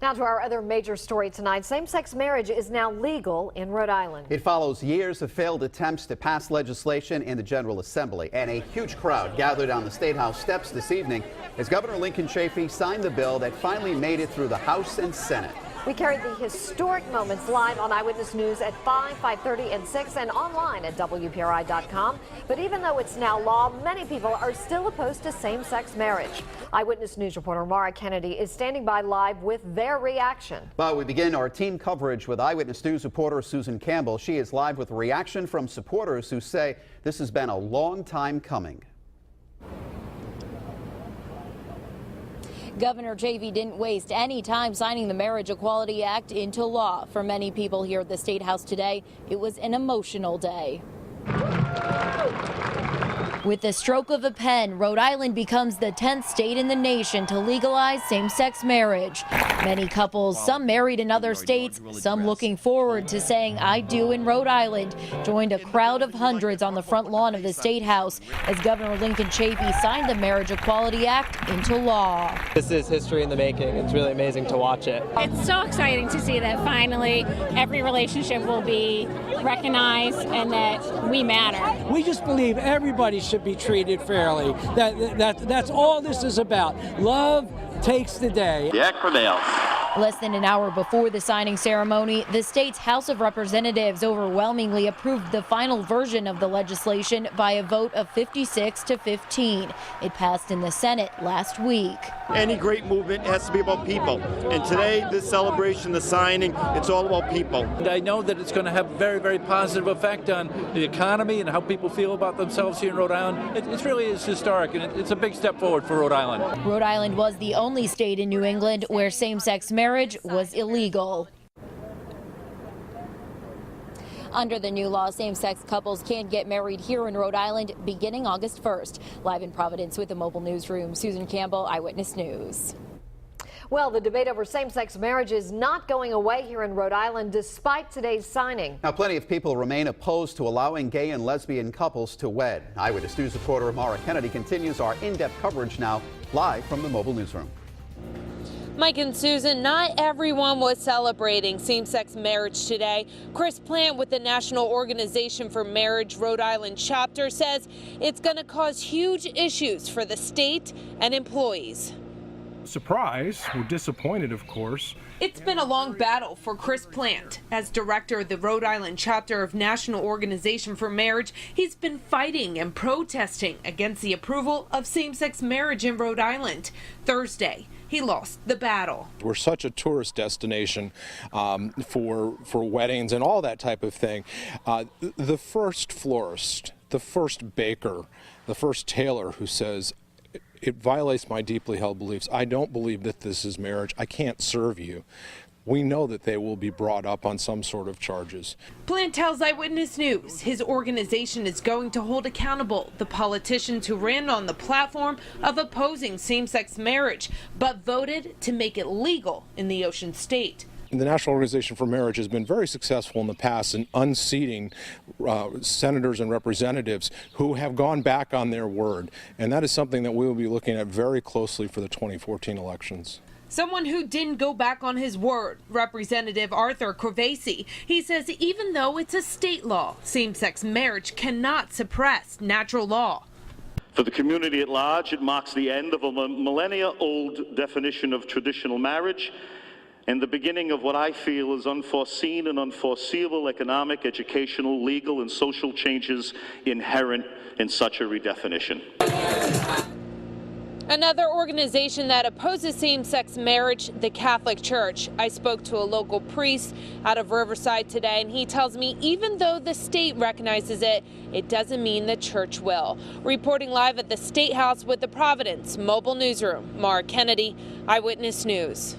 Now to our other major story tonight. Same-sex marriage is now legal in Rhode Island. It follows years of failed attempts to pass legislation in the General Assembly, and a huge crowd gathered on the State House steps this evening as Governor Lincoln Chafee signed the bill that finally made it through the House and Senate. We carried the historic moments live on Eyewitness News at 5, 5:30, and 6, and online at WPRI.com. But even though it's now law, many people are still opposed to same-sex marriage. Eyewitness News reporter Mara Kennedy is standing by live with their reaction. But we begin our team coverage with Eyewitness News reporter Susan Campbell. She is live with reaction from supporters who say this has been a long time coming. Governor Chafee didn't waste any time signing the Marriage Equality Act into law. For many people here at the State House today, it was an emotional day. With the stroke of a pen, Rhode Island becomes the 10th state in the nation to legalize same-sex marriage. Many couples, some married in other states, some looking forward to saying "I do" in Rhode Island, joined a crowd of hundreds on the front lawn of the State House as Governor Lincoln Chafee signed the Marriage Equality Act into law. This is history in the making. It's really amazing to watch it. It's so exciting to see that finally every relationship will be recognized and that we matter. We just believe everybody should be treated fairly. That's all this is about. Love takes the day. The act prevails. Less than an hour before the signing ceremony, the state's House of Representatives overwhelmingly approved the final version of the legislation by a vote of 56 to 15. It passed in the Senate last week. Any great movement has to be about people. And today, this celebration, the signing, it's all about people. And I know that it's going to have a very, very positive effect on the economy and how people feel about themselves here in Rhode Island. It really is historic, and it's a big step forward for Rhode Island. Rhode Island was the only state in New England where same-sex marriage was illegal. Under the new law, same-sex couples can get married here in Rhode Island beginning August 1st. Live in Providence with the Mobile Newsroom, Susan Campbell, Eyewitness News. Well, the debate over same-sex marriage is not going away here in Rhode Island despite today's signing. Now, plenty of people remain opposed to allowing gay and lesbian couples to wed. Eyewitness News reporter Mara Kennedy continues our in-depth coverage now, live from the Mobile Newsroom. Mike and Susan, not everyone was celebrating same-sex marriage today. Chris Plant with the National Organization for Marriage Rhode Island chapter says it's going to cause huge issues for the state and employees. Surprise, we're disappointed, of course. It's been a long battle for Chris Plant. As director of the Rhode Island chapter of National Organization for Marriage, he's been fighting and protesting against the approval of same-sex marriage in Rhode Island. Thursday, he lost the battle. We're such a tourist destination for weddings and all that type of thing. The first florist, the first baker, the first tailor who says, "It violates my deeply held beliefs. I don't believe that this is marriage. I can't serve you." We know that they will be brought up on some sort of charges. Plant tells Eyewitness News his organization is going to hold accountable the politicians who ran on the platform of opposing same-sex marriage, but voted to make it legal in the Ocean State. The National Organization for Marriage has been very successful in the past in unseating senators and representatives who have gone back on their word. And that is something that we will be looking at very closely for the 2014 elections. Someone who didn't go back on his word, Representative Arthur Corvese. He says even though it's a state law, same-sex marriage cannot suppress natural law. For the community at large, it marks the end of a millennia-old definition of traditional marriage and the beginning of what I feel is unforeseen and unforeseeable economic, educational, legal, and social changes inherent in such a redefinition. Another organization that opposes same-sex marriage, the Catholic Church. I spoke to a local priest out of Riverside today, and he tells me even though the state recognizes it, it doesn't mean the church will. Reporting live at the State House with the Providence Mobile Newsroom, Mara Kennedy, Eyewitness News.